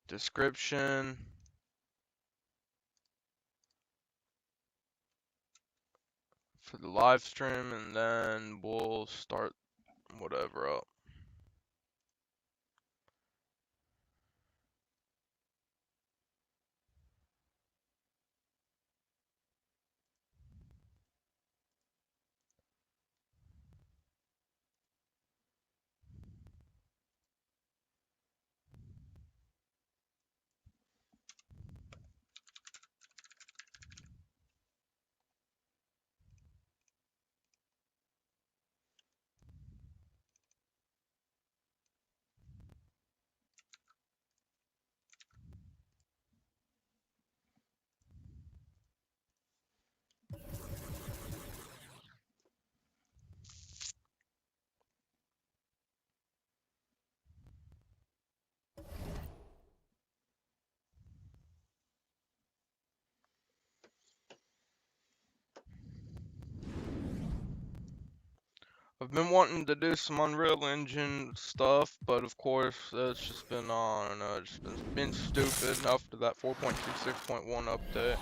description. For the live stream, and then we'll start whatever up. I've been wanting to do some Unreal Engine stuff, but of course it's just been on. It's been stupid after that 4.26.1 update.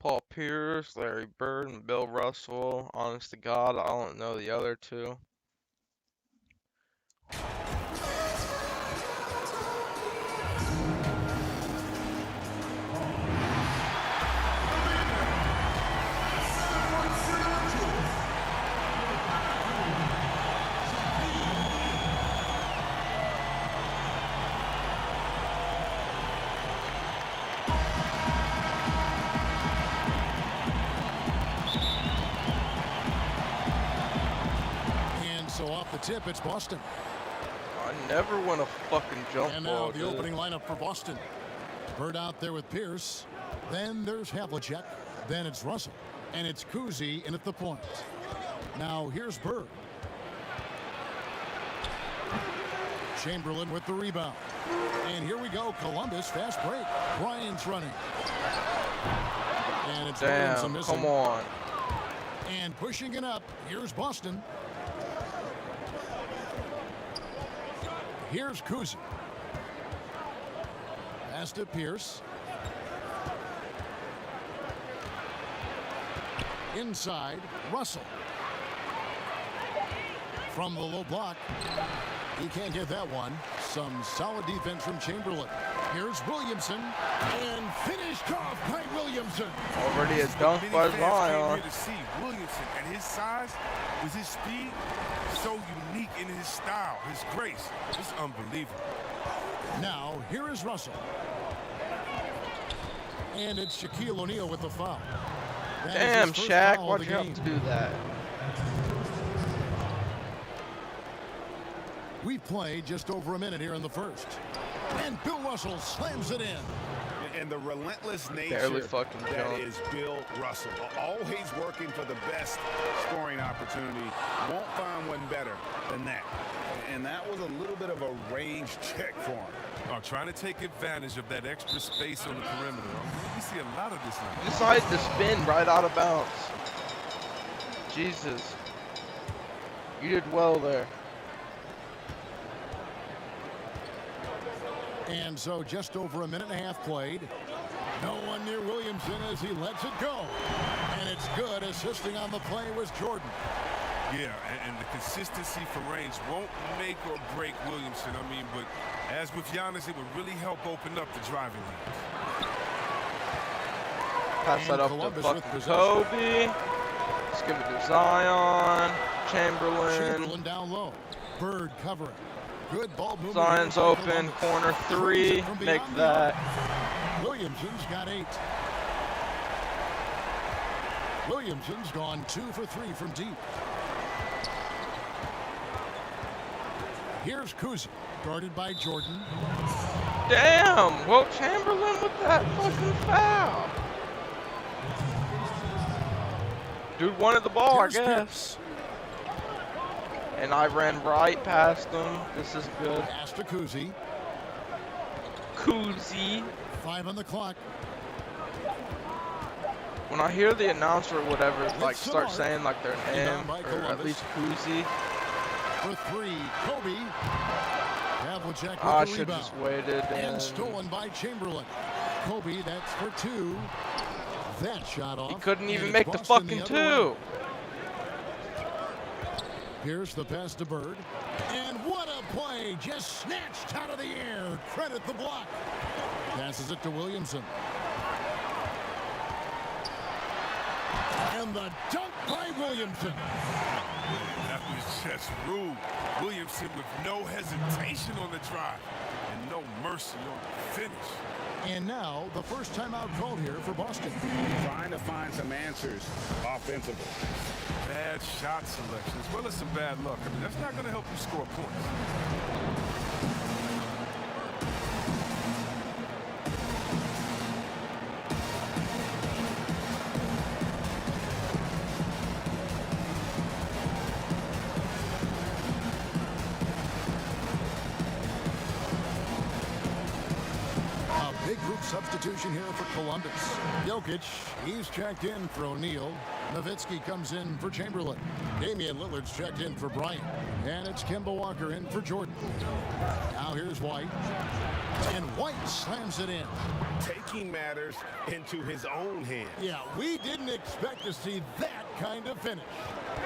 Paul Pierce, Larry Bird, and Bill Russell. Honest to God, I don't know the other two. So off the tip, it's Boston. I never win a fucking jump And ball, now the opening lineup for Boston. Bird out there with Pierce. Then there's Havlicek. Then it's Russell. And it's Kuzi in at the point. Now here's Bird. Chamberlain with the rebound. And here we go. Columbus fast break. Bryant's running. And it's damn, missing. come on. And pushing it up. Here's Boston. Here's Kuzi. Pass to Pierce. Inside, Russell. From the low block. He can't get that one. Some solid defense from Chamberlain. Here's Williamson. And finished off by Williamson. Already a dunk by Zion. To see Williamson at his size, with his speed, so unique in his style, his grace. It's unbelievable. Now, here is Russell. And it's Shaquille O'Neal with the foul. That is Damn, his first Shaq, foul of why'd the you have game. to do that? We've played just over a minute here in the first. And Bill Russell slams it in. And the relentless nature Barely fucking that jumped. is Bill Russell. Always working for the best scoring opportunity. Won't find one better than that. And that was a little bit of a range check for him. Oh, trying to take advantage of that extra space on the perimeter. We see a lot of this now. You decided to spin right out of bounds. Jesus. You did well there. And so just over a minute and a half played. No one near Williamson as he lets it go. And it's good. Assisting on the play was Jordan. Yeah, and the consistency for range won't make or break Williamson. I mean, but as with Giannis, it would really help open up the driving lane. Pass that And up Columbus to with fucking possession. Kobe. Let's give it to Zion. Chamberlain. Chamberlain down low. Bird covering. Good ball movement. Zion's here by open. Columbus. Corner Throws 3. it from Make beyond the that. arc. Williamson's got 8. Williamson's gone 2 for 3 from deep. Here's Kuzi, guarded by Jordan. Damn. Well, Chamberlain with that fucking foul. Dude wanted the ball, Here's I guess. And I ran right past him. This is good. Pass to Kuzi. Kuzi. 5 on the clock. When I hear the announcer or whatever, like It's the start mark. saying like their name, Rebound by or at Columbus. least Kuzi, For 3, Kobe. Havlicek with I the should rebound. just waited And and stolen by Chamberlain. Kobe, that's for 2. That shot off. he couldn't and even it's make the Boston fucking other way. 2. Here's the pass to Bird. And what a play! Just snatched out of the air. Credit the block. Passes it to Williamson. And the dunk by Williamson. That was just rude. Williamson with no hesitation on the drive and no mercy on the finish. And now the first timeout called here for Boston. Trying to find some answers offensively. Bad shot selection as well as some bad luck. I mean, that's not going to help you score points. A big group substitution here for Columbus. Jokic, he's checked in for O'Neal. Nowitzki comes in for Chamberlain. Damian Lillard's checked in for Bryant. And it's Kemba Walker in for Jordan. Now here's White. And White slams it in. Taking matters into his own hands. Yeah, we didn't expect to see that kind of finish.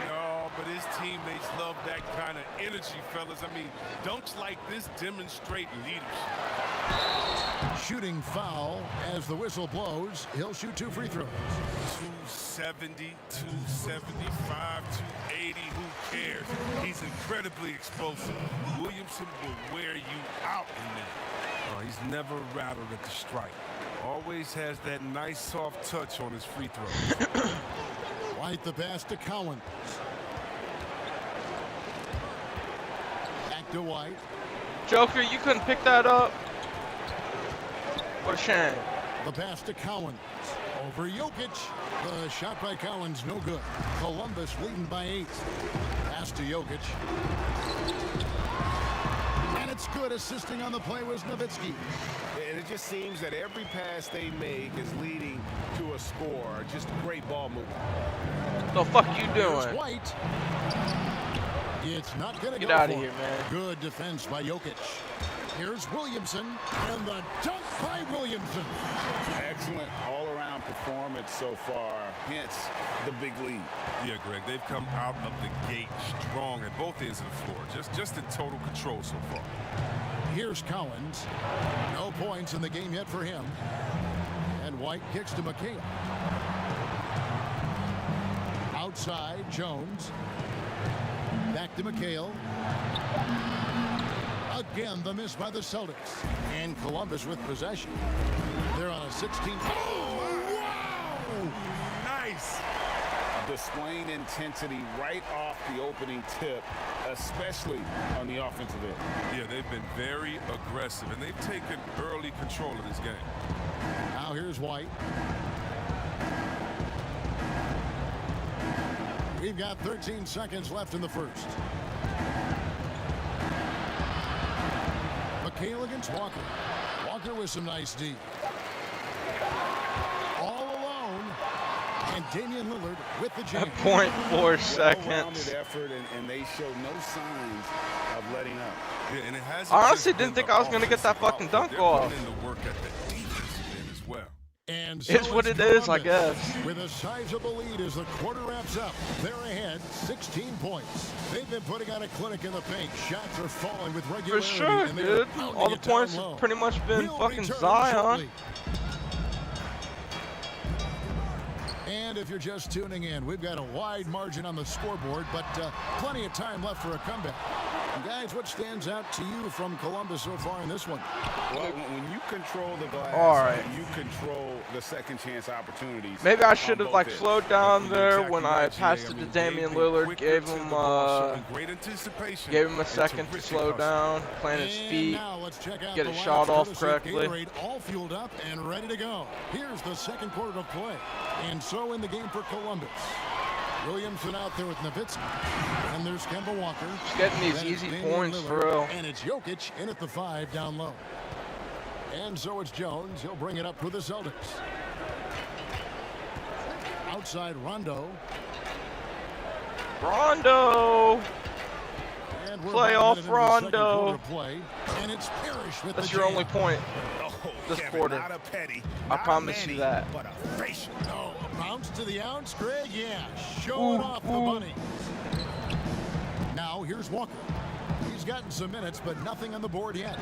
No, but his teammates love that kind of energy, fellas. I mean, dunks like this demonstrate leadership. Shooting foul as the whistle blows. He'll shoot 2 free throws. 270, 275, 280, who cares? He's incredibly explosive. Williamson will wear you out in there. Oh, he's never rattled at the strike. Always has that nice soft touch on his free throw. White the pass to Cowan. Back to White. Joker, you couldn't pick that up. What a shame. The pass to Cowan. Over Jokic. The shot by Cowan's no good. Columbus leading by 8. Pass to Jokic. And it's good. Assisting on the play was Nowitzki. And it just seems that every pass they make is leading to a score. Just great ball movement. The fuck you Here's doing? White. It's not going to go Get out of for here, it. man. Good defense by Jokic. Here's Williamson. And the dunk by Williamson. Excellent all-around performance so far. Hence the big lead. Yeah, Greg, they've come out of the gate strong at both ends of the floor. Just in total control so far. Here's Collins. No points in the game yet for him. And White kicks to McHale. Outside, Jones. Back to McHale. Again, the miss by the Celtics. And Columbus with possession. They're on a 16. Oh, wow! Nice displaying intensity right off the opening tip, especially on the offensive end. Yeah, they've been very aggressive, and they've taken early control of this game. Now here's White. We've got 13 seconds left in the first. McHale against Walker. Walker with some nice D. All alone. And Damian Lillard with the jam. 0.4 seconds. Well-rounded effort, and they show no signs of letting up. Yeah, and it hasn't I honestly just didn't been think the I was going to get that offensive fucking output. dunk They're off. putting in the work at the defensive end as well. And It's what it is, I Columbus guess. With a sizable lead as the quarter wraps up. They're ahead 16 points. They've been putting on a clinic in the paint. Shots are falling with For regularity. sure, and they're dude. pounding All the it down points low. have pretty much been We'll fucking return Zion. shortly. And if you're just tuning in, we've got a wide margin on the scoreboard, but plenty of time left for a comeback. And guys, what stands out to you from Columbus so far in this one? Well, when you control the glass, All right. you control the second chance opportunities. Maybe I on should have both like ends. slowed down You're there exactly when I right, passed GA. it to they've Damian been Lillard. quicker Gave to him the ball, showing great anticipation gave him a and second to terrific slow hustle. down, plant his And feet. now let's check out get the a lineups shot off courtesy of correctly. Gatorade, all fueled up and ready to go. Here's the second quarter of play. And so in the game for Columbus. Williamson out there with Nowitzki. And there's Kemba Walker. Just getting these Then it's easy Damian points Lillard, for real. And it's Jokic in at the 5 down low. And so it's Jones. He'll bring it up for the Celtics. Outside Rondo. Rondo! And we're Playoff about a minute into the second Rondo. quarter of play. And it's Parrish with That's the your jam. only point Oh, this Kevin, quarter. not a petty, I not a promise you mani, that. but a facial. Oh, a bounce to the ounce, Greg. Yeah, showing off the bunny. Now here's Walker. He's gotten some minutes, but nothing on the board yet.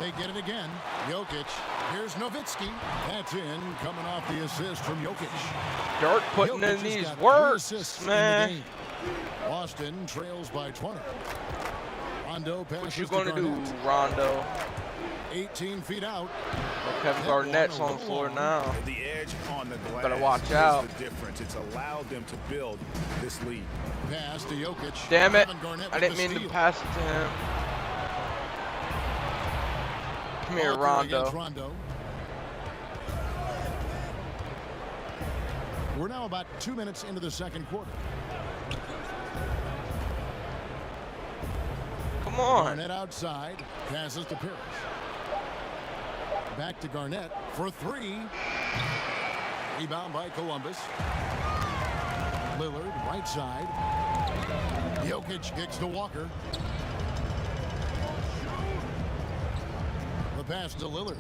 They get it again. Jokic. Here's Nowitzki. That's in, coming off the assist from Jokic. Dirk putting Jokic in has these got 3 works, assists in the man. game. Boston trails by 20. Rondo passes What you to gonna do, Garnett. Rondo? 18 feet out. Kevin Garnett's on the floor now. The edge on the glass Better watch is out. the difference. It's allowed them to build this lead. Pass to Jokic. Damn it. Kevin Garnett I with didn't the mean to steal. pass it to him. Come here, Walker against Rondo. Rondo. We're now about 2 minutes into the second quarter. Come on. Garnett outside. Passes to Parrish. Back to Garnett for 3. Rebound by Columbus. Lillard right side. Jokic kicks to Walker. The pass to Lillard.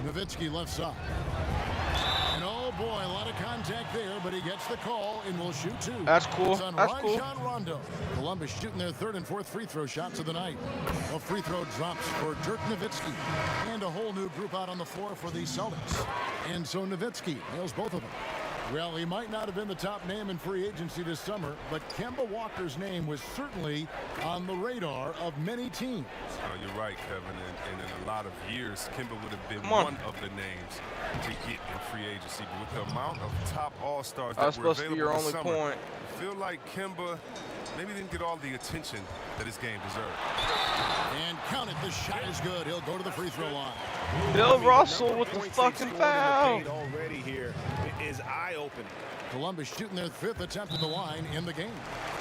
Nowitzki left side. And oh boy, a lot of contact there, but he gets the call and will shoot 2. That's cool. It's on That's cool. Rajon Rondo. Columbus shooting their 3rd and 4th free throw shots of the night. A free throw drops for Dirk Nowitzki. And a whole new group out on the floor for the Celtics. And so Nowitzki nails both of them. Well, he might not have been the top name in free agency this summer, but Kemba Walker's name was certainly on the radar of many teams. Oh, you're right, Kevin. And in a lot of years, Kemba would have been Come on. one of the names to get in free agency. But with the amount of top all-stars That was that were supposed to be available your this only summer, point. I feel like Kemba maybe didn't get all the attention that his game deserved. And count it, the shot is good. He'll go to the free throw line. Bill Russell with the Points they've fucking scored in the foul. paint already here is eye-opening. Columbus shooting their 5th attempt at the line in the game.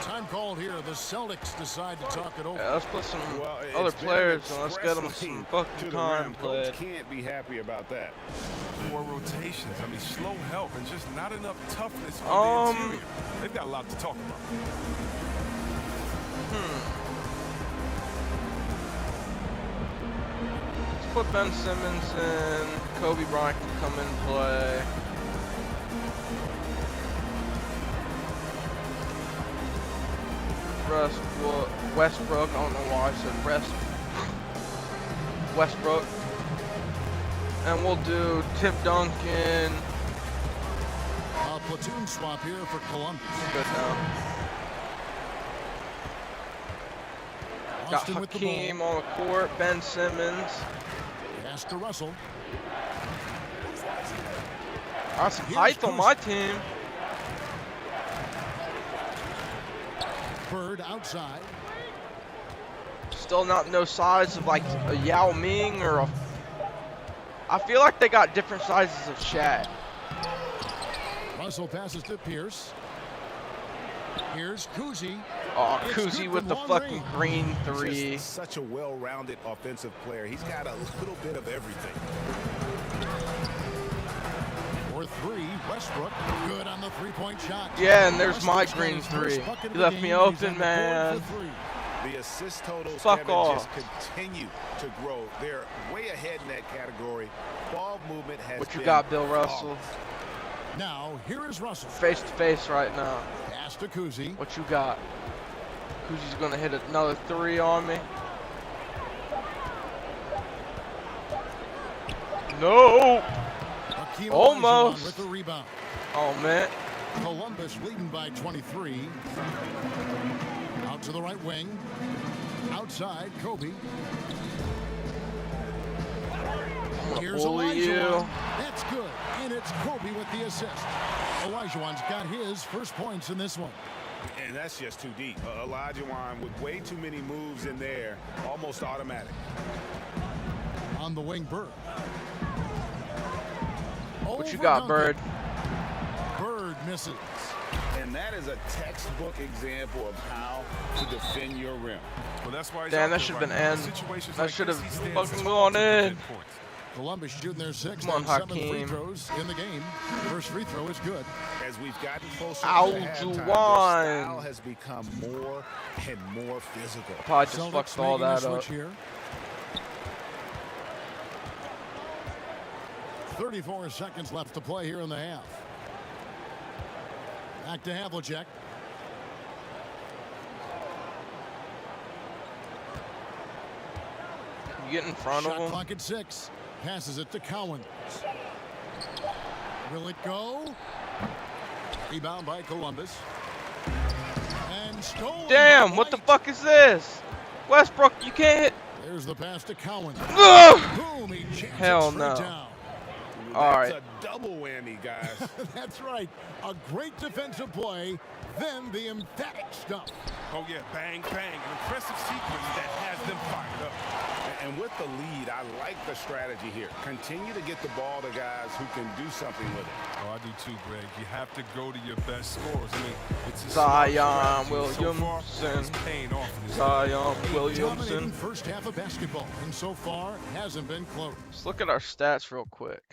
Time called here. The Celtics decide to talk it over. Yeah, let's put some Well, it's other been players and let's get them expressly some to fucking the time rim. played. Coach can't be happy about that. 4 rotations. I mean, slow help and just not enough toughness on the interior. They've got a lot to talk about. Let's put Ben Simmons in. Kobe Bryant can come in and play. Westbrook. I don't know why I said Westbrook. And we'll do Tim Duncan. A platoon swap here for Columbus. Good now. Got Austin with the ball. Hakeem on the court. Ben Simmons. Pass to Russell. All Got some Here's height on Cousy. my team. Bird outside. Still not no size of like a Yao Ming or a. I feel like they got different sizes of Shaq. Russell passes to Pierce. Here's Cousy. Oh, It's Kuzi good with from the long fucking range. green three. Just such a well-rounded offensive player. He's got a little bit of everything. For three, Westbrook. Good on the three-point shot. Yeah, and there's my Westbrook's got green his first three. bucket of You the left game, me and he's open, on the board man. for three. The assist totals, Fuck Kevin, off. just continue to grow. They're way ahead in that category. Ball movement has What you been got, Bill flawless. Russell? Now, here is Russell. Face to face right now. Pass to Cousy. What you got? Kuzi's gonna hit another three on me. No! Hakeem Almost. Olajuwon with the rebound. Oh man. Columbus leading by 23. Out to the right wing. Outside, Kobe. I'm gonna Here's bully you. Olajuwon. That's good. And it's Kobe with the assist. Olajuwon's got his first points in this one. And that's just too deep. Olajuwon with way too many moves in there, almost automatic. On the wing, Bird. What you Over got, Duncan. Bird? Bird misses. And that is a textbook example of how to defend your rim. Well, that's why he's Damn, out that there should have right been now. end. Situations That like should this, have he stands fucking tall gone to in. defend points. Columbus shooting their sixth Come on, and seventh free Hakeem. throws in the game. First free throw is good. As we've gotten closer Ow, to halftime, their Juwan. style has become more and more physical. Probably just Celtics fucked all making a that up. switch here. 34 seconds left to play here in the half. Back to Havlicek. You get in front Shot of him. clock at 6. Passes it to Cowens. Will it go? Rebound by Columbus. And stolen. Damn, by what the White. fuck is this? Westbrook, you can't hit. There's the pass to Cowens. Ugh! Boom, he jams Hell it straight no. down. All That's right. a double whammy, guys. That's right. A great defensive play, then the emphatic stuff. Oh, yeah, bang, bang. An impressive sequence that has them fired up. And with the lead, I like the strategy here. Continue to get the ball to guys who can do something with it. Oh, I do too, Greg. You have to go to your best scorers. I mean, it's a Zion smart strategy. So far, Williamson. it's paying off in this Zion Dominating Williamson. first half of basketball, and so far hasn't been close. Let's look at our stats real quick.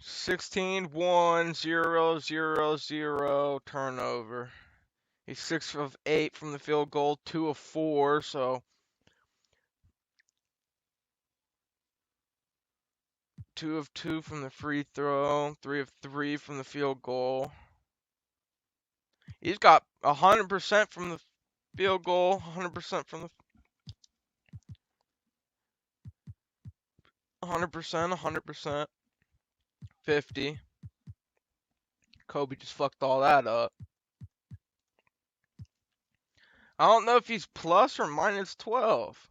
16, 1, 0, 0, 0, turnover. He's 6 of 8 from the field goal, 2 of 4, so 2 of 2 from the free throw, 3 of 3 from the field goal. He's got 100% from the field goal, 100% from the 100%, 50. Kobe just fucked all that up. I don't know if he's plus or minus 12.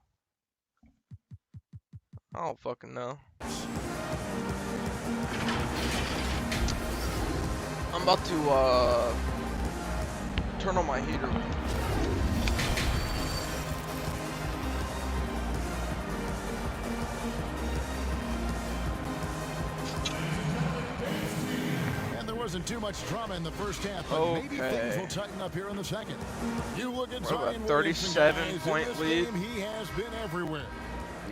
I don't fucking know. I'm about to turn on my heater. And there wasn't too much drama in the first half, but maybe things will tighten up here in the second. You look at We're about Zion Williamson, guys. 37-point In this lead. game, he has been everywhere.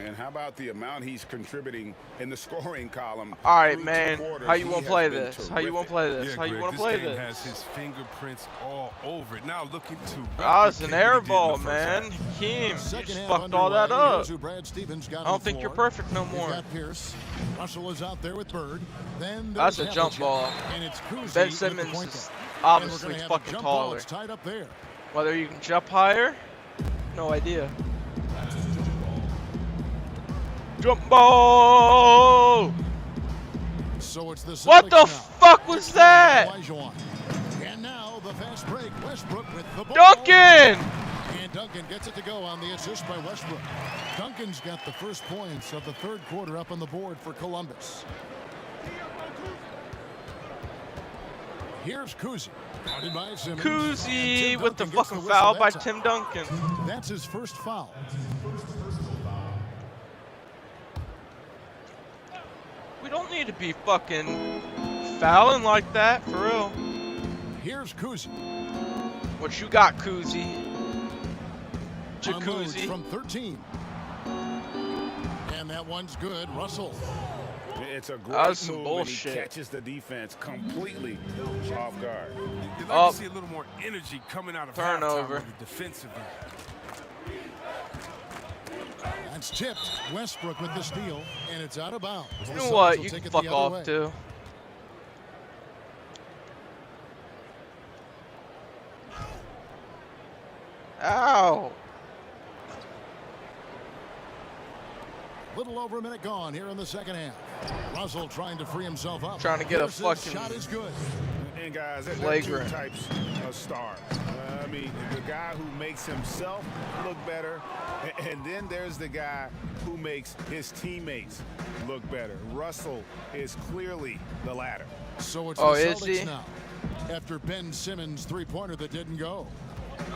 And how about the amount he's contributing in the scoring column? All right, through man. two quarters? How you He want to has play been this? How you want to play this? Yeah, How you Greg, want to this play game this? has his fingerprints all over it. Now looking to Ah, it's an replicate what air he did in ball, the first man. half. Hakeem, you Second just half fucked all that underway. up. Here's who Brad Stevens got I on don't the think you're floor. perfect no You've more. got Pierce. Russell is out there with Bird. Then That's there's a jump Havlicek. ball. And it's Cousy Ben with the Simmons point is guard. And obviously we're gonna have fucking a jump ball. taller. It's tied up there. Whether you can jump higher, no idea. Jump ball! So it's the What Celtics the now. fuck was that? Olajuwon. And now the fast break. Westbrook with the ball. Duncan! And Duncan gets it to go on the assist by Westbrook. Duncan's got the first points of the third quarter up on the board for Columbus. Here's Kuzi. Guarded by Simmons. Kuzi with the Duncan gets fucking whistle foul that by time. Tim Duncan. That's his first foul. We don't need to be fucking fouling like that, for real. Here's Kuzi. What you got, Kuzi? Unloads Jacuzzi. from 13. And that one's good. Russell. It's a That great was some move, bullshit. and he catches the defense completely off guard. You'd like to see a little more energy coming out of Turnover. halftime on the defensive end. That's tipped. Westbrook with the steal, and it's out of bounds. You The know Suns what? will You take can it the fuck other off way. too. Ow! Little over a minute gone here in the second half. Russell trying to free himself up. Trying to get a Pierce's fucking shot is good. And guys, there are two flagrant. types of stars. I mean, the guy who makes himself look better, and then there's the guy who makes his teammates look better. Russell is clearly the latter. So it's Oh, the is Celtics he? now. After Ben Simmons' three-pointer that didn't go.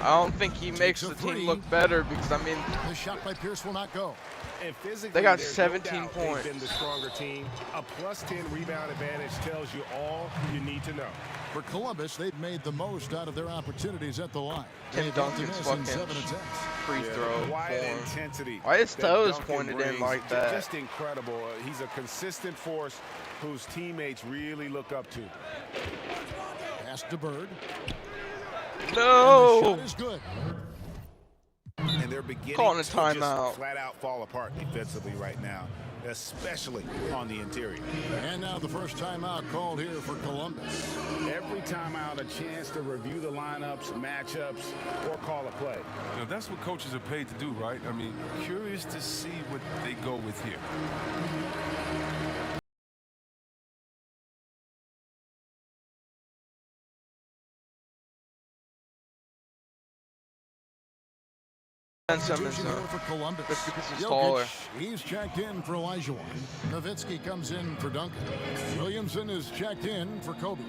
I don't think he makes a the team three. look better because, I mean, The shot by Pierce will not go. And physically, They got there's 17 no doubt points. They've been the stronger team. A +10 rebound advantage tells you all you need to know. For Columbus, they've made the most out of their opportunities at the line. Tim They've got to Duncan's miss in fucking 7 attempts. free throw Quiet form. intensity. Why his that toes Duncan pointed in brings, like that? Just incredible. He's a consistent force whose teammates really look up to. Pass to Bird. And the No! shot is good. And they're beginning Calling a to timeout. just flat out fall apart defensively right now, especially on the interior. And now the first timeout called here for Columbus. Every timeout, a chance to review the lineups, matchups, or call a play. You know, that's what coaches are paid to do, right? I mean, curious to see what they go with here. Ben Simmons, Substitution here for Columbus. Just because he's Jokic, taller. He's checked in for Elijah. Nowitzki comes in for Duncan. Williamson is checked in for Kobe.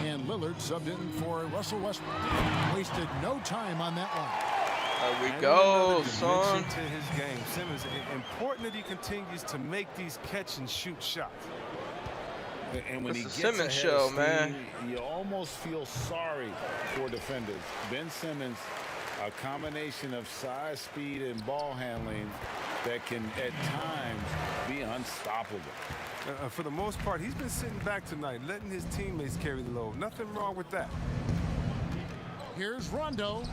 And Lillard subbed in for Russell Westbrook. Wasted no time on that one. There we And go, another son. dimension to his game. Simmons, important that he continues to make these catch and shoot shots. And when It's he the gets Simmons ahead show, of man. steam, you almost feel sorry for defenders. Ben Simmons, a combination of size, speed, and ball handling that can at times be unstoppable. For the most part, he's been sitting back tonight, letting his teammates carry the load. Nothing wrong with that. Here's Rondo.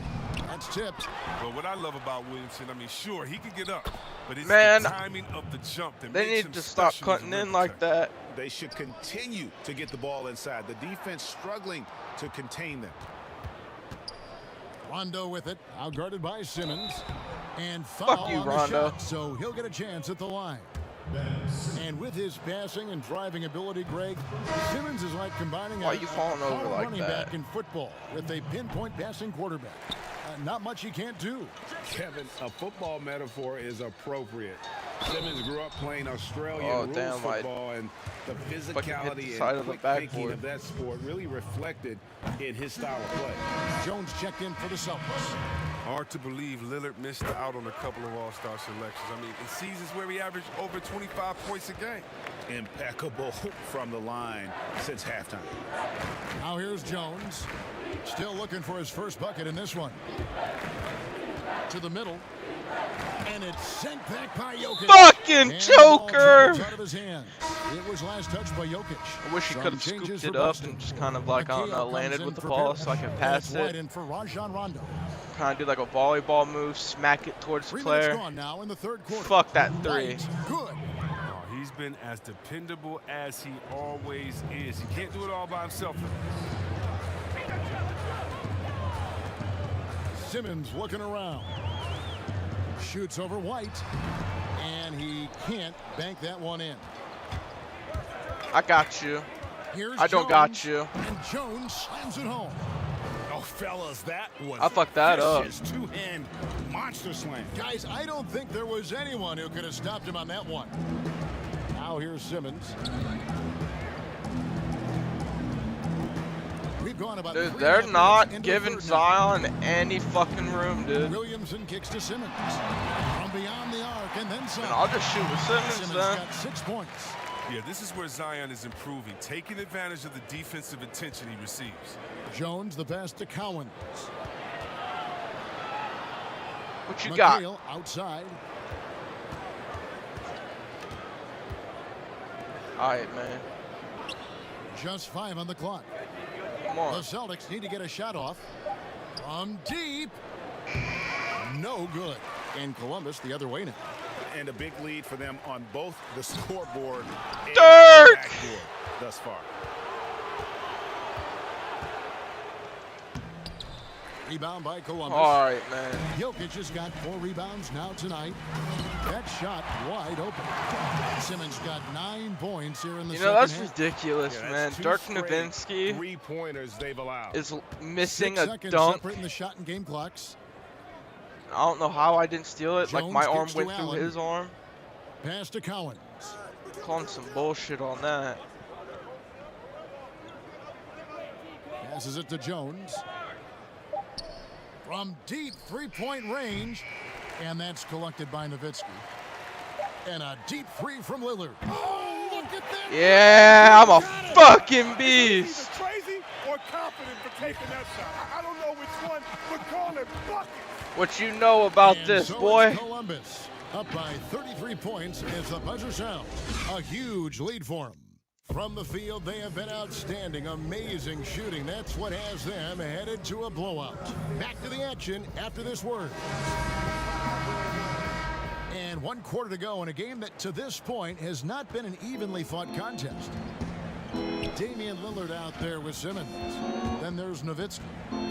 That's tipped. But what I love about Williamson, I mean, sure, he can get up, but it's Man, the timing of the jump that They makes him need to stop special as a cutting rim in like protector. that. They should continue to get the ball inside. The defense struggling to contain them. Rondo with it. Outguarded by Simmons. And Fuck foul you, on the Rondo. shot, so he'll get a chance at the line. And with his passing and driving ability, Greg, Simmons is like combining Why a you falling over power like running that? back in football with a pinpoint passing quarterback. Not much he can't do. Kevin, a football metaphor is appropriate. Simmons grew up playing Australian Oh, rules damn, I football, and the fucking hit the physicality side and of the quick thinking backboard. of that sport really reflected in his style of play. Jones checked in for the Celtics. Hard to believe Lillard missed out on a couple of all-star selections. I mean, in seasons where he averaged over 25 points a game. Impeccable from the line since halftime. Now here's Jones. Still looking for his first bucket in this one. To the middle. And it's sent back by Jokic. Fucking And the ball Joker! dribbles out of his hands. It was last touched by Jokic. I wish he Some could have changes scooped for it up Boston. and just kind of like, I don't Akio know, comes landed in with the for ball Pierce. so I can And pass it's White it. in for Rajon Rondo. Kind of do like a volleyball move, smack it towards the 3 minutes player. gone now in the third quarter. Fuck that three. White, good. Oh, he's been as dependable as he always is. He can't do it all by himself. Simmons looking around. Shoots over White. And he can't bank that one in. I got you. Here's I don't Jones, got you. And Jones slams it home. Oh, fellas, that was I fucked that up. vicious two-hand monster slam. Guys, I don't think there was anyone who could have stopped him on that one. Now here's Simmons. We've gone about Dude, 3.5 they're minutes not into the giving third now. Zion any fucking room, dude. Williamson kicks to Simmons. From beyond the arc and then some. And I'll just shoot with Simmons Simmons then. got 6 points. Yeah, this is where Zion is improving, taking advantage of the defensive attention he receives. Jones, the pass to Cowens. What you got? McHale outside. Alright, man. Just 5 on the clock. Come The on. Celtics need to get a shot off. From deep. No good. And Columbus the other way now. And a big lead for them on both the scoreboard and Dirk! the backboard thus far. Rebound by Columbus. Alright, man. Jokic has got 4 rebounds now tonight. That shot wide open. Simmons got 9 points here in the You second know, that's half. ridiculous, Yeah, man. that's 2 Dirk straight Nowitzki 3-pointers they've allowed. is missing 6 a seconds dunk. separating the shot and game clocks. I don't know how I didn't steal it. Like, Jones my arm kicks to went through Allen. his arm. Pass to Cowens. Calling some bullshit on that. Passes it to Jones. From deep 3-point range. And that's collected by Nowitzki. And a deep 3 from Lillard. Oh, look at that. Yeah, I'm a Got it. fucking beast. Either crazy or confident for taking that shot. I don't know which one, but call it bucket. What you know about And this, so boy? it's Columbus up by 33 points as the buzzer sounds. A huge lead for them. From the field, they have been outstanding, amazing shooting. That's what has them headed to a blowout. Back to the action after this word. And 1 quarter to go in a game that to this point has not been an evenly fought contest. Damian Lillard out there with Simmons. Then there's Nowitzki.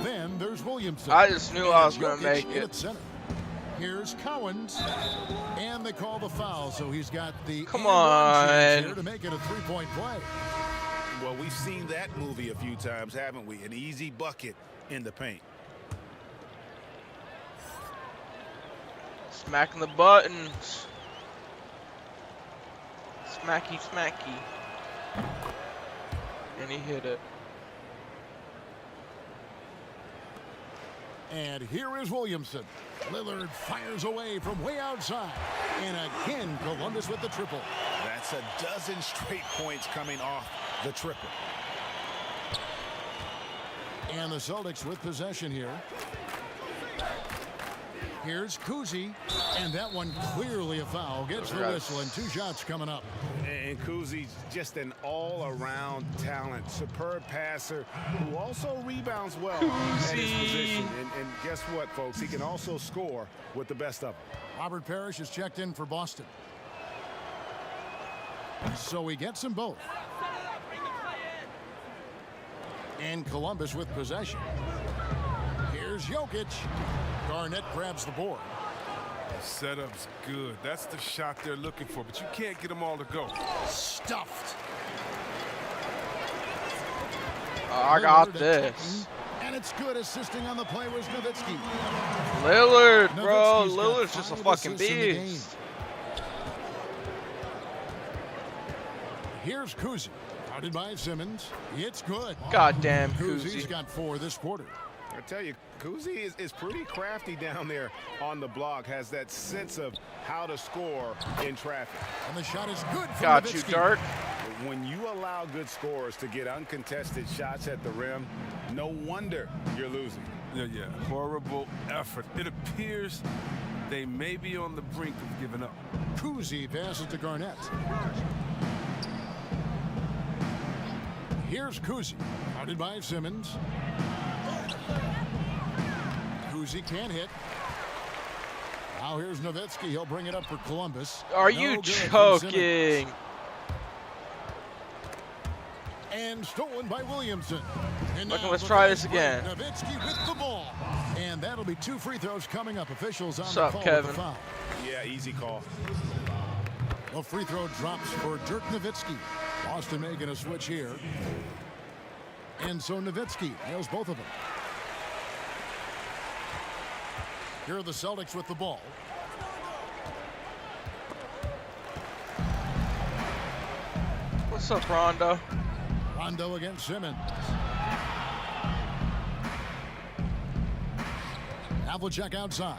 Then there's Williamson. I just knew I was And going to Jokic make in it. at center. Here's Cowens. And they call the foul, so he's got the Come and one chance on. here to make it a 3-point play. Well, we've seen that movie a few times, haven't we? An easy bucket in the paint. Smacking the buttons. Smacky, smacky. And he hit it. And here is Williamson. Lillard fires away from way outside. And again, Columbus with the triple. That's a dozen straight points coming off the triple. And the Celtics with possession here. Here's Kuzi. And that one clearly a foul. Gets the whistle and 2 shots coming up. And Kuzi's just an all-around talent, superb passer who also rebounds well at his position. And guess what, folks? He can also score with the best of them. Robert Parrish is checked in for Boston. So he gets them both. And Columbus with possession. Here's Jokic. Garnett grabs the board. Setup's good. That's the shot they're looking for, but you can't get them all to go. Stuffed. I got Lillard this. attacking, and it's good. Assisting on the play was Nowitzki. Lillard, bro. Nowitzki's got Lillard's just a 5 fucking assists in the game. beast. Here's Kuzi. Guarded by Simmons. It's good. Goddamn Kuzi's Kuzi. got 4 this quarter. I tell you, Kuzi is pretty crafty down there on the block, has that sense of how to score in traffic. And the shot is good for Got Nowitzki. you, Dirk. When you allow good scorers to get uncontested shots at the rim, no wonder you're losing. Yeah. Horrible effort. It appears they may be on the brink of giving up. Kuzi passes to Garnett. Here's Kuzi. Guarded by Simmons. Kuzi can't hit. Now here's Nowitzki. He'll bring it up for Columbus. Are No you good from Simmons. joking? And stolen by Williamson. And Okay, now let's for try the this break, again. Nowitzki with the ball. And that'll be 2 free throws coming up. Officials on What's the up, call Kevin? with the foul. Yeah, easy call. A free throw drops for Dirk Nowitzki. Boston making a switch here. And so Nowitzki nails both of them. Here are the Celtics with the ball. What's up, Rondo? Rondo against Simmons. Havlicek outside.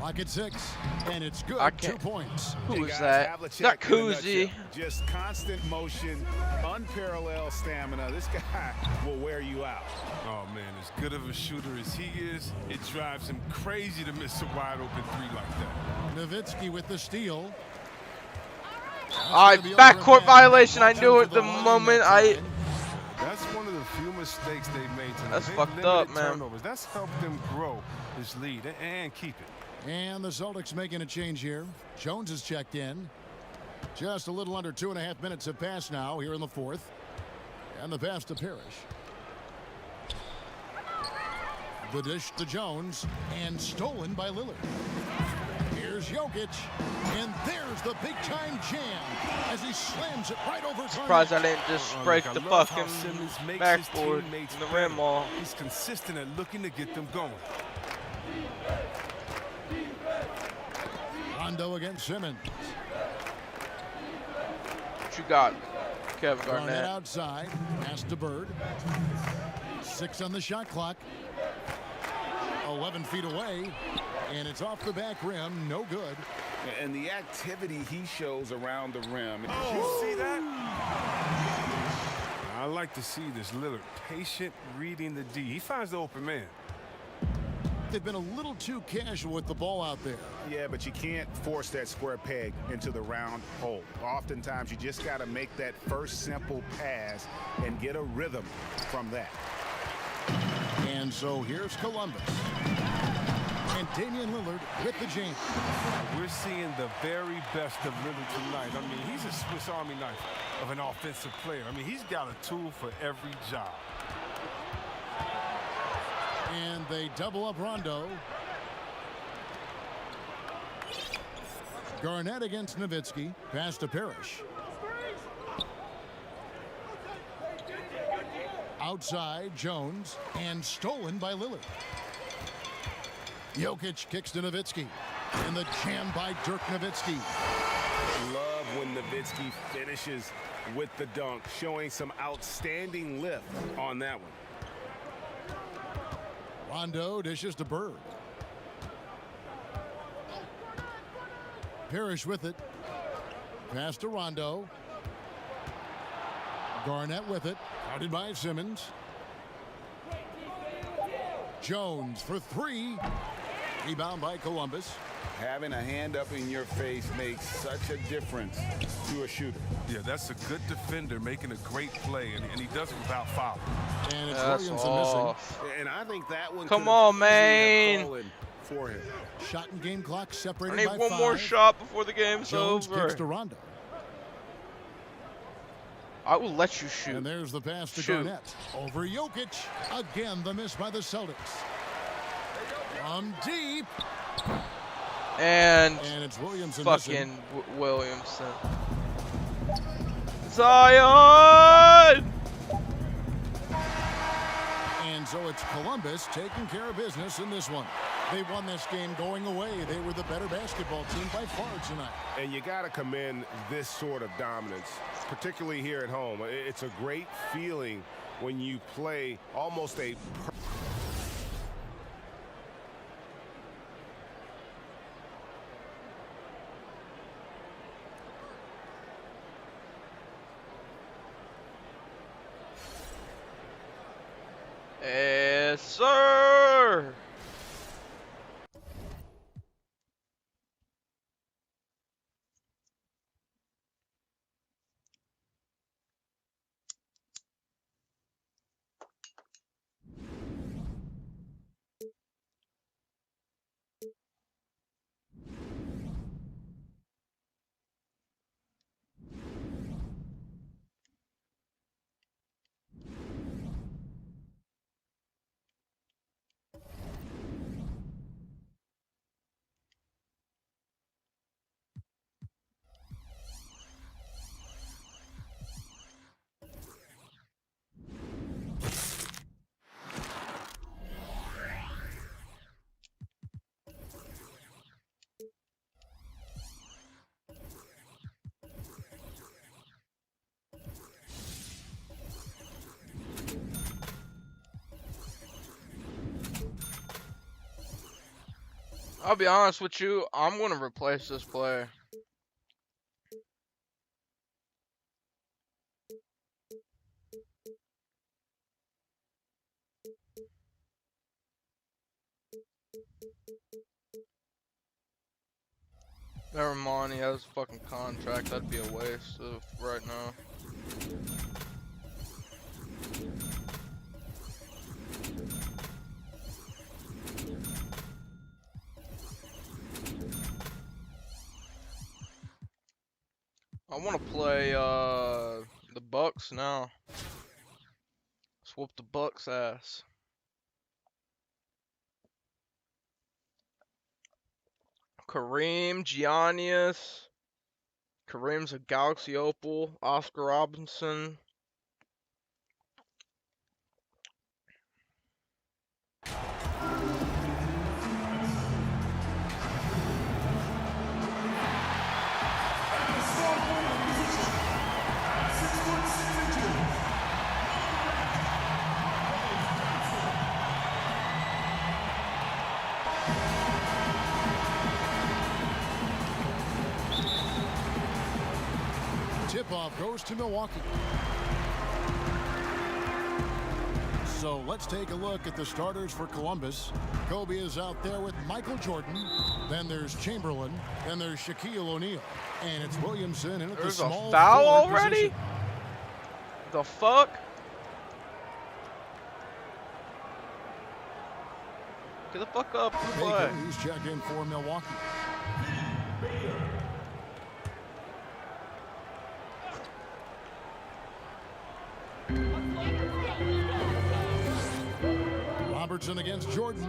Clock at 6, and it's good. I 2 can't. points. Who is guys, that? Havlicek That in a Koozie. nutshell. Just constant motion, unparalleled stamina. This guy will wear you out. Oh, man, as good of a shooter as he is, it drives him crazy to miss a wide-open three like that. Nowitzki with the steal. Backcourt violation. I knew it the moment I. That's one of the few mistakes they made tonight. That's They've fucked limited up, man. turnovers. That's helped them grow this lead and keep it. And the Celtics making a change here. Jones is checked in. Just a little under 2.5 minutes have passed now here in the fourth. And the pass to Parrish. The dish to Jones, and stolen by Lillard. Here's Jokic, and there's the big-time jam as he slams it right over. Surprised I didn't just break the fucking backboard in the rim off. He's consistent at looking to get them going. Rondo against Simmons. What you got, Kevin Garnett Garnett? outside, pass to Bird. 6 on the shot clock. 11 feet away, and it's off the back rim, no good. And the activity he shows around the rim. Did you see that? I like to see this Lillard patient reading the D. He finds the open man. They've been a little too casual with the ball out there. Yeah, but you can't force that square peg into the round hole. Oftentimes, you just got to make that first simple pass and get a rhythm from that. And so here's Columbus. And Damian Lillard with the jam. We're seeing the very best of Lillard tonight. I mean, he's a Swiss Army knife of an offensive player. I mean, he's got a tool for every job. And they double up Rondo. Garnett against Nowitzki. Pass to Parrish. Outside, Jones, and stolen by Lillard. Jokic kicks to Nowitzki. And the jam by Dirk Nowitzki. Love when Nowitzki finishes with the dunk, showing some outstanding lift on that one. Rondo dishes to Bird. Parrish with it. Pass to Rondo. Garnett with it. Guarded by Simmons. Jones for 3. Rebound by Columbus. Having a hand up in your face makes such a difference to a shooter. Yeah, that's a good defender making a great play, and he does it without fouling. And it's That's Williamson off. And I think that one Come could on, have easily have man. fallen for him. missing. Shot and game clock I separated need by one 5. more shot before the game's Jones over. kicks to Rondo. I will let you shoot. And there's the pass to Shoot. Garnett. Over Jokic. Again, the miss by the Celtics. From deep. And And it's Williamson fucking missing. Williamson. Zion! And so it's Columbus taking care of business in this one. They won this game going away. They were the better basketball team by far tonight. And you got to commend this sort of dominance, particularly here at home. It's a great feeling when you play almost a Yes, sir! I'll be honest with you, I'm going to replace this player. Never mind, he has a fucking contract. That'd be a waste of right now. I want to play the Bucks now. Let's whoop the Bucks ass. Kareem, Giannis. Kareem's a Galaxy Opal. Oscar Robinson. Tip-off goes to Milwaukee. So let's take a look at the starters for Columbus. Kobe is out there with Michael Jordan. Then there's Chamberlain. Then there's Shaquille O'Neal. And it's Williamson in at the There's small a foul forward already? position. The fuck? Get the fuck up and play. Baker, he's checked in for Milwaukee. Robertson against Jordan.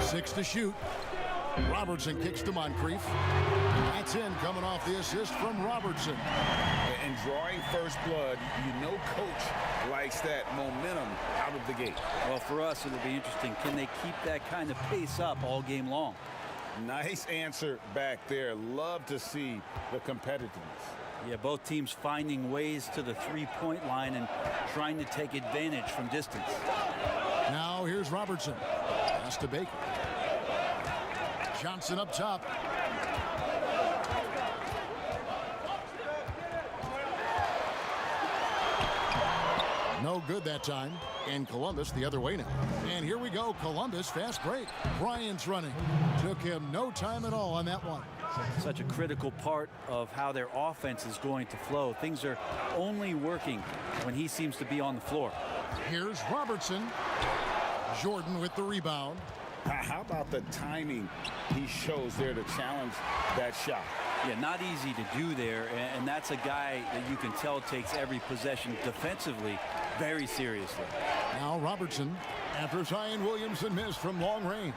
6 to shoot. Robertson kicks to Moncrief. That's in, coming off the assist from Robertson. And drawing first blood, you know coach likes that momentum out of the gate. Well, for us, it'll be interesting. Can they keep that kind of pace up all game long? Nice answer back there. Love to see the competitiveness. Yeah, both teams finding ways to the three-point line and trying to take advantage from distance. Now here's Robertson. Pass to Baker. Johnson up top. No good that time. And Columbus the other way now. And here we go. Columbus fast break. Bryant's running. Took him no time at all on that one. Such a critical part of how their offense is going to flow. Things are only working when he seems to be on the floor. Here's Robertson. Jordan with the rebound. How about the timing he shows there to challenge that shot? Yeah, not easy to do there, and that's a guy that you can tell takes every possession defensively very seriously. Now Robertson after Zion Williamson missed from long range.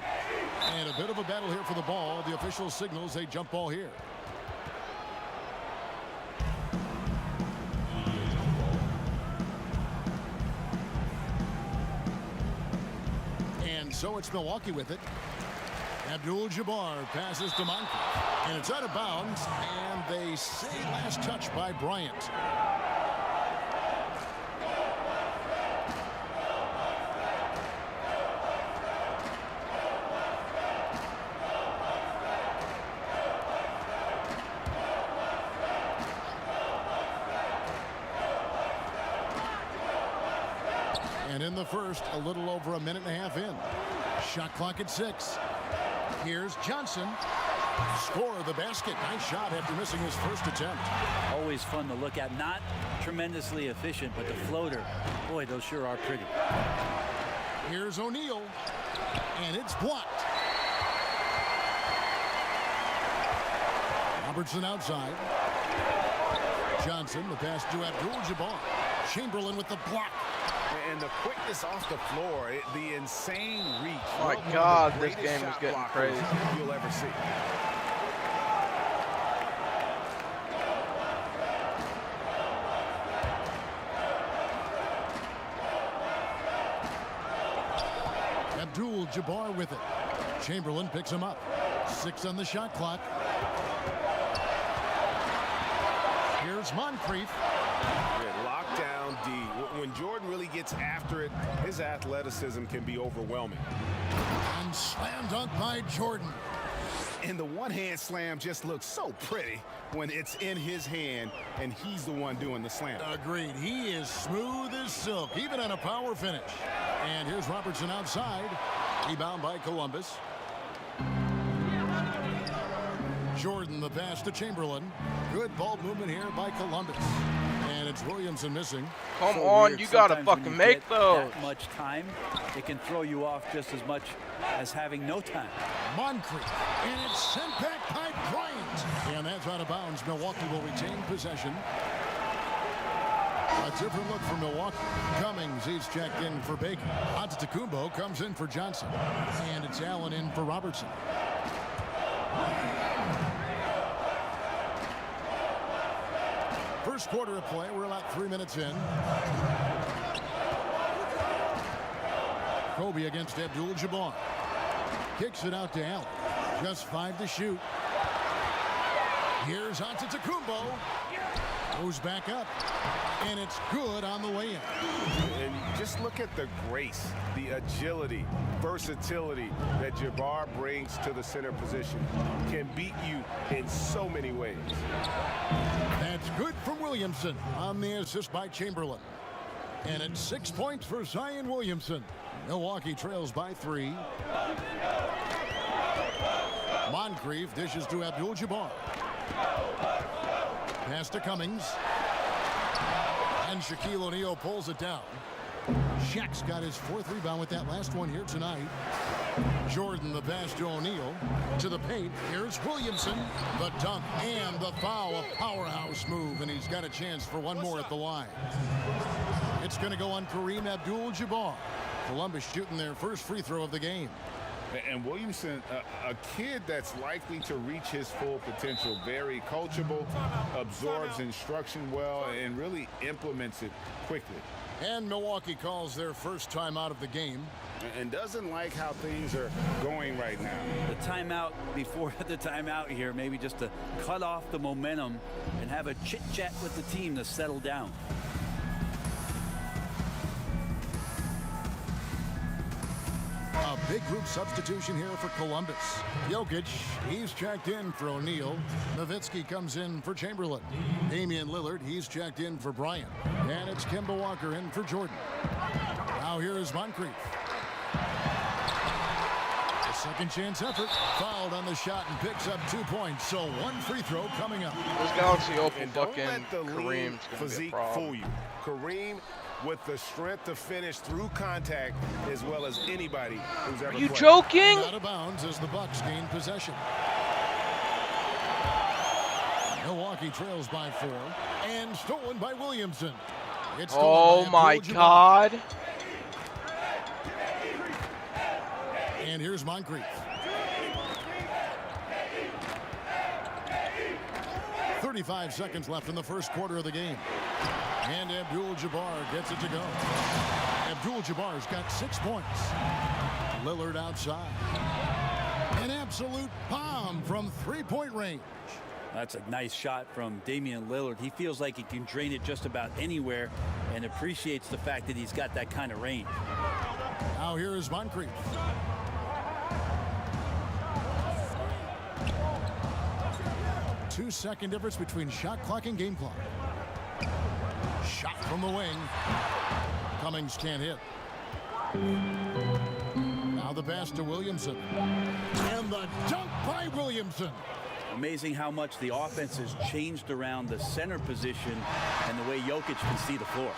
And a bit of a battle here for the ball. The official signals a jump ball here. And so it's Milwaukee with it. Abdul-Jabbar passes to Moncrief. And it's out of bounds. And they say last touch by Bryant. And in the first, a little over a minute and a half in. Shot clock at 6. Here's Johnson. Score the basket. Nice shot after missing his first attempt. Always fun to look at. Not tremendously efficient, but the floater, boy, those sure are pretty. Here's O'Neal. And it's blocked. Robertson outside. Johnson, the pass to Abdul-Jabbar. Chamberlain with the block. And the quickness off the floor, the insane reach. Oh my One of the God, this greatest game is shot getting blockers crazy. You'll ever see. Abdul-Jabbar with it. Chamberlain picks him up. 6 on the shot clock. Here's Moncrief. Lockdown D. When when Jordan really gets after it, his athleticism can be overwhelming. And slam dunk by Jordan. And the one-hand slam just looks so pretty when it's in his hand and he's the one doing the slam. Agreed. He is smooth as silk, even on a power finish. And here's Robertson outside. Rebound by Columbus. Jordan the pass to Chamberlain. Good ball movement here by Columbus. And it's Williamson missing. Come So on, weird. you gotta Sometimes when fucking you make get those. that much time, it can throw you off just as much as having no time. Moncrief. And it's sent back by Bryant. And that's out of bounds. Milwaukee will retain possession. A different look for Milwaukee. Cummings, he's checked in for Baker. Antetokounmpo comes in for Johnson. And it's Allen in for Robertson. First quarter of play. We're about 3 minutes in. Kobe against Abdul-Jabbar. Kicks it out to Allen. Just 5 to shoot. Here's Antetokounmpo. Goes back up. And it's good on the way in. And just look at the grace, the agility, versatility that Jabbar brings to the center position. Can beat you in so many ways. That's good from Williamson on the assist by Chamberlain. And it's 6 points for Zion Williamson. Milwaukee trails by 3. Moncrief dishes to Abdul-Jabbar. Pass to Cummings. And Shaquille O'Neal pulls it down. Shaq's got his 4th rebound with that last one here tonight. Jordan the pass to O'Neal. To the paint. Here's Williamson. The dunk and the foul. A powerhouse move. And he's got a chance for one more at the line. It's going to go on Kareem Abdul-Jabbar. Columbus shooting their first free throw of the game. And Williamson, a kid that's likely to reach his full potential. Very coachable, absorbs instruction well, and really implements it quickly. And Milwaukee calls their first time out of the game. And doesn't like how things are going right now. The timeout before the timeout here, maybe just to cut off the momentum and have a chit-chat with the team to settle down. A big group substitution here for Columbus. Jokic, he's checked in for O'Neal. Nowitzki comes in for Chamberlain. Damian Lillard, he's checked in for Bryant. And it's Kemba Walker in for Jordan. Now here is Moncrief. A second chance effort. Fouled on the shot and picks up 2 points. So one free throw coming up. This Galaxy Opal And don't fucking let the lean Kareem's gonna be a physique problem. fool you. Kareem with the strength to finish through contact as well as anybody who's ever Are you played. joking? Out of bounds as the Bucks gain possession. Milwaukee trails by 4 and stolen by Williamson. It's stolen Oh by my Abdul-Jabbar. God. And here's Moncrief. 35 seconds left in the first quarter of the game. And Abdul-Jabbar gets it to go. Abdul-Jabbar's got 6 points. Lillard outside. An absolute bomb from 3-point range. That's a nice shot from Damian Lillard. He feels like he can drain it just about anywhere and appreciates the fact that he's got that kind of range. Now here is Moncrief. Two-second difference between shot clock and game clock. Shot from the wing. Cummings can't hit. Now the pass to Williamson. And the dunk by Williamson. Amazing how much the offense has changed around the center position and the way Jokic can see the floor.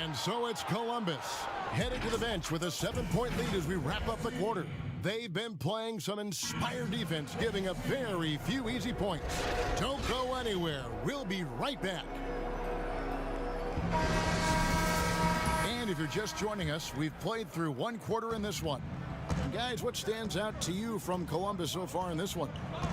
And so it's Columbus heading to the bench with a 7-point lead as we wrap up the quarter. They've been playing some inspired defense, giving up very few easy points. Don't go anywhere. We'll be right back. And if you're just joining us, we've played through one quarter in this one. Guys, what stands out to you from Columbus so far in this one?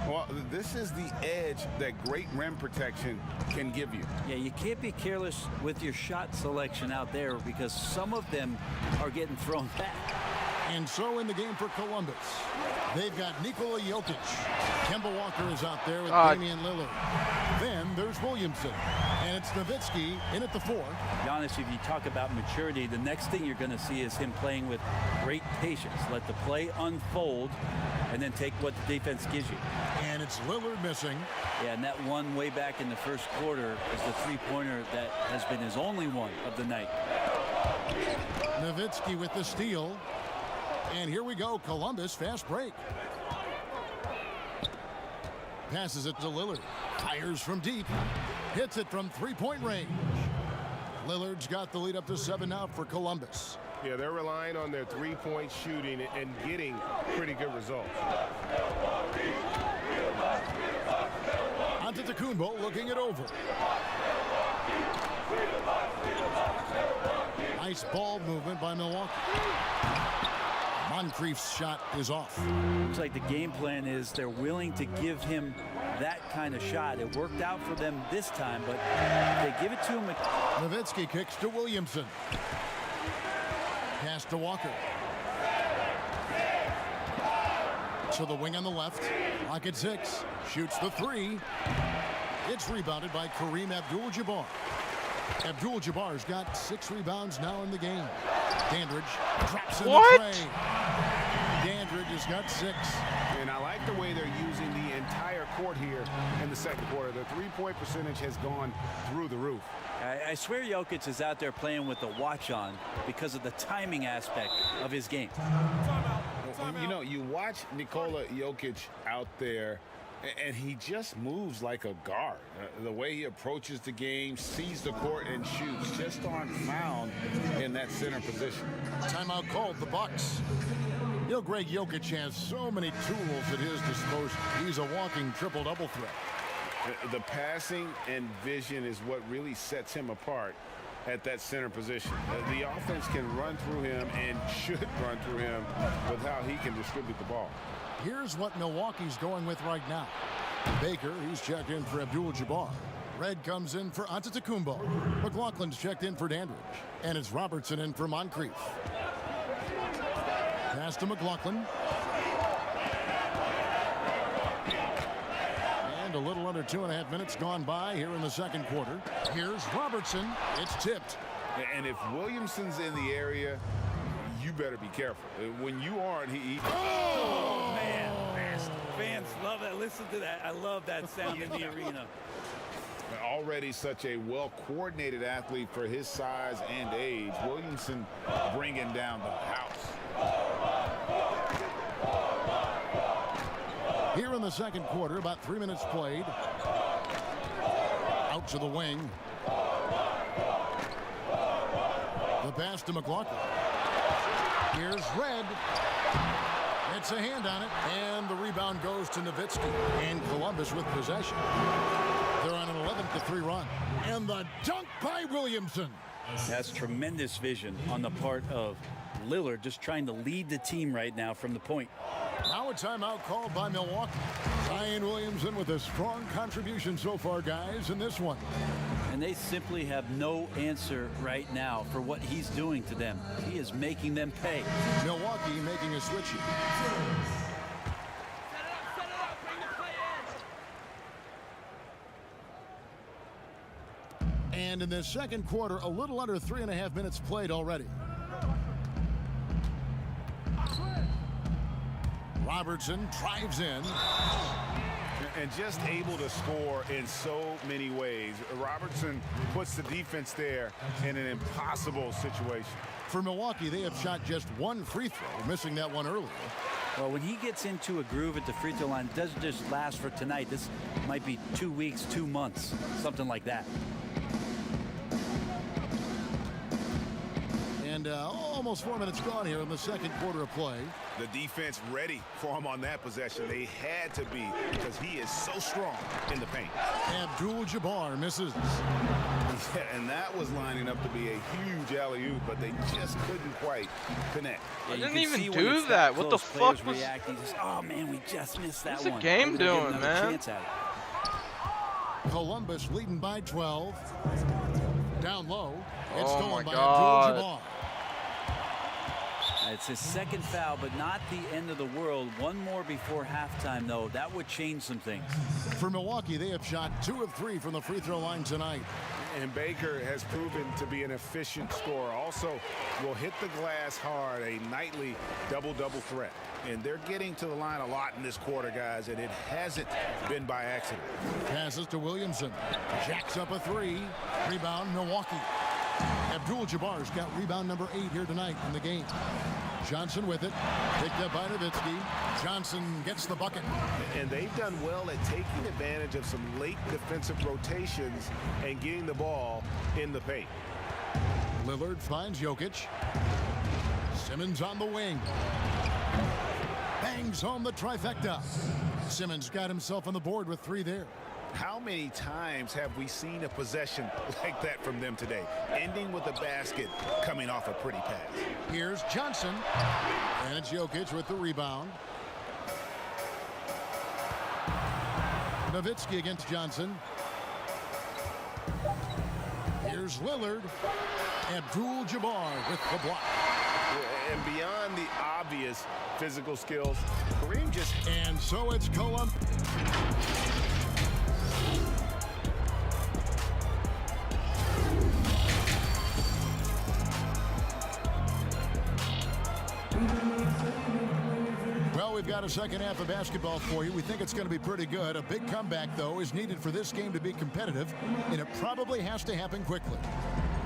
Well, this is the edge that great rim protection can give you. Yeah, you can't be careless with your shot selection out there because some of them are getting thrown back. And so in the game for Columbus, they've got Nikola Jokic. Kemba Walker is out there with Damian Lillard. Then there's Williamson. And it's Nowitzki in at the 4. Be honest, if you talk about maturity, the next thing you're going to see is him playing with great patience. Let the play unfold and then take what the defense gives you. And it's Lillard missing. Yeah, and that one way back in the first quarter is the three-pointer that has been his only one of the night. Nowitzki with the steal. And here we go, Columbus fast break. Passes it to Lillard. Fires from deep. Hits it from three-point range. Lillard's got the lead up to 7 now for Columbus. Yeah, they're relying on their three-point shooting and getting pretty good results. Antetokounmpo looking it over. Nice ball movement by Milwaukee. Moncrief's shot is off. Looks like the game plan is they're willing to give him that kind of shot. It worked out for them this time, but if they give it to him. Nowitzki kicks to Williamson. Pass to Walker. To the wing on the left. Clock at 6. Shoots the 3. It's rebounded by Kareem Abdul-Jabbar. Abdul-Jabbar's got 6 rebounds now in the game. Dandridge drops in the tray. Dandridge has got 6. And I like the way they're using the entire court here in the second quarter. The three-point percentage has gone through the roof. I swear Jokic is out there playing with the watch on because of the timing aspect of his game. You know, you watch Nikola Jokic out there, and he just moves like a guard. The way he approaches the game, sees the court, and shoots just aren't found in that center position. Timeout called, the Bucks. You know, Greg Jokic has so many tools at his disposal. He's a walking triple-double threat. The passing and vision is what really sets him apart at that center position. The offense can run through him and should run through him with how he can distribute the ball. Here's what Milwaukee's going with right now. Baker, he's checked in for Abdul-Jabbar. Red comes in for Antetokounmpo. McLaughlin's checked in for Dandridge. And it's Robertson in for Moncrief. Pass to McLaughlin. And a little under 2.5 minutes gone by here in the second quarter. Here's Robertson. It's tipped. And if Williamson's in the area, you better be careful. When you aren't, he... Oh, man. Fans love that. Listen to that. I love that sound in the arena. Already such a well-coordinated athlete for his size and age. Williamson bringing down the house. Here in the second quarter, about 3 minutes played. Out to the wing. The pass to McLaughlin. Here's Red. It's a hand on it, and the rebound goes to Nowitzki. And Columbus with possession. They're on an 11-3 run. And the dunk by Williamson. That's tremendous vision on the part of Lillard, just trying to lead the team right now from the point. Now a timeout called by Milwaukee. Zion Williamson with a strong contribution so far, guys, in this one. And they simply have no answer right now for what he's doing to them. He is making them pay. Milwaukee making a switch here. And in the second quarter, a little under 3.5 minutes played already. Robertson drives in. And just able to score in so many ways. Robertson puts the defense there in an impossible situation. For Milwaukee, they have shot just one free throw, missing that one earlier. Well, when he gets into a groove at the free throw line, it doesn't just last for tonight. This might be 2 weeks, 2 months, something like that. And almost 4 minutes gone here in the second quarter of play. The defense ready for him on that possession. They had to be because he is so strong in the paint. Abdul-Jabbar misses. Yeah, and that was lining up to be a huge alley-oop, but they just couldn't quite connect. Yeah, I didn't even do that. What the fuck was... Just, oh, man, we just missed that What's one. the game doing, man? Columbus leading by 12. Down low. It's Oh stolen my by God. Abdul-Jabbar. It's his second foul, but not the end of the world. One more before halftime, though. That would change some things. For Milwaukee, they have shot 2 of 3 from the free throw line tonight. And Baker has proven to be an efficient scorer. Also will hit the glass hard, a nightly double-double threat. And they're getting to the line a lot in this quarter, guys, and it hasn't been by accident. Passes to Williamson. Jacks up a 3. Rebound, Milwaukee. Abdul-Jabbar's got rebound number 8 here tonight in the game. Johnson with it. Picked up by Nowitzki. Johnson gets the bucket. And they've done well at taking advantage of some late defensive rotations and getting the ball in the paint. Lillard finds Jokic. Simmons on the wing. Bangs home the trifecta. Simmons got himself on the board with 3 there. How many times have we seen a possession like that from them today, ending with a basket coming off a pretty pass? Here's Johnson, and it's Jokic with the rebound. Nowitzki against Johnson. Here's Lillard. Abdul-Jabbar with the block. And beyond the obvious physical skills, Kareem just... And so it's Columbus. Well, we've got a second half of basketball for you. We think it's going to be pretty good. A big comeback, though, is needed for this game to be competitive, and it probably has to happen quickly.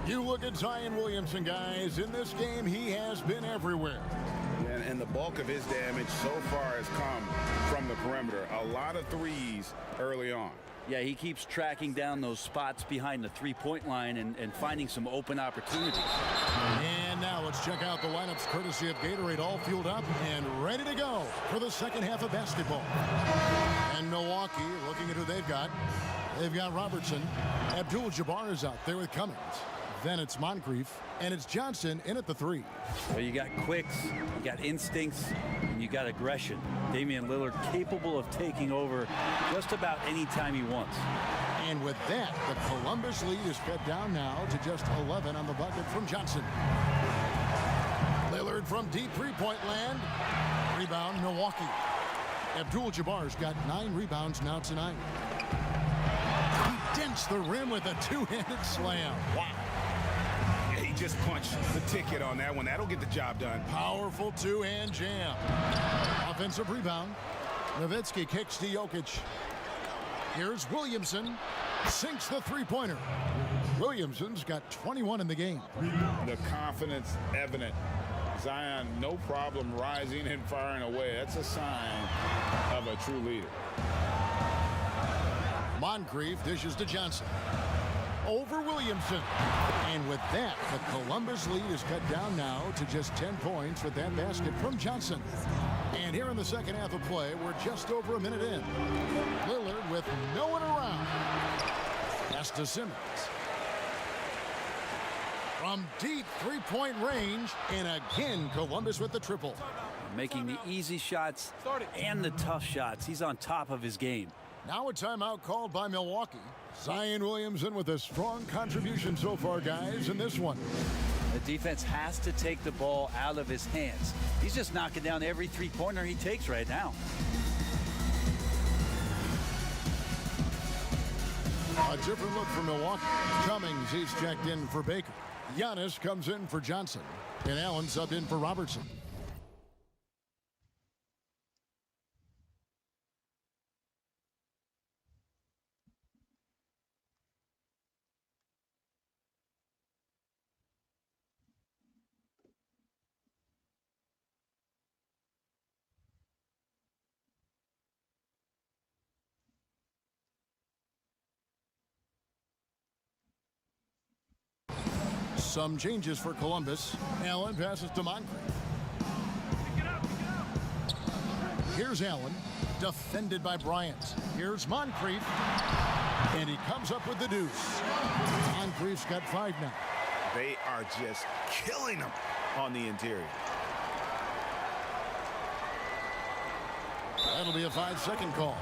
You look at Zion Williamson, guys. In this game, he has been everywhere. And the bulk of his damage so far has come from the perimeter. A lot of threes early on. Yeah, he keeps tracking down those spots behind the three-point line and finding some open opportunities. And now let's check out the lineups courtesy of Gatorade, all fueled up and ready to go for the second half of basketball. And Milwaukee, looking at who they've got. They've got Robertson. Abdul-Jabbar is out there with Cummings. Then it's Moncrief, and it's Johnson in at the 3. Well, you got quicks, you got instincts, and you got aggression. Damian Lillard capable of taking over just about any time he wants. And with that, the Columbus lead is cut down now to just 11 on the bucket from Johnson. Lillard from deep three-point land. Rebound, Milwaukee. Abdul-Jabbar's got 9 rebounds now tonight. He dents the rim with a two-handed slam. Wow. He just punched the ticket on that one. That'll get the job done. Powerful two-hand jam. Offensive rebound. Nowitzki kicks to Jokic. Here's Williamson. Sinks the three-pointer. Williamson's got 21 in the game. The confidence evident. Zion, no problem rising and firing away. That's a sign of a true leader. Moncrief dishes to Johnson. Over Williamson. And with that, the Columbus lead is cut down now to just 10 points with that basket from Johnson. And here in the second half of play, we're just over a minute in. Lillard with no one around. Pass to Simmons. From deep three-point range, and again, Columbus with the triple. Making the easy shots and the tough shots. He's on top of his game. Now a timeout called by Milwaukee. Zion Williamson with a strong contribution so far, guys, in this one. The defense has to take the ball out of his hands. He's just knocking down every three-pointer he takes right now. A different look for Milwaukee. Cummings, he's checked in for Baker. Giannis comes in for Johnson. And Allen subbed in for Robertson. Some changes for Columbus. Allen passes to Moncrief. Here's Allen, defended by Bryant. Here's Moncrief, and he comes up with the deuce. Moncrief's got 5 now. They are just killing them on the interior. That'll be a 5-second call.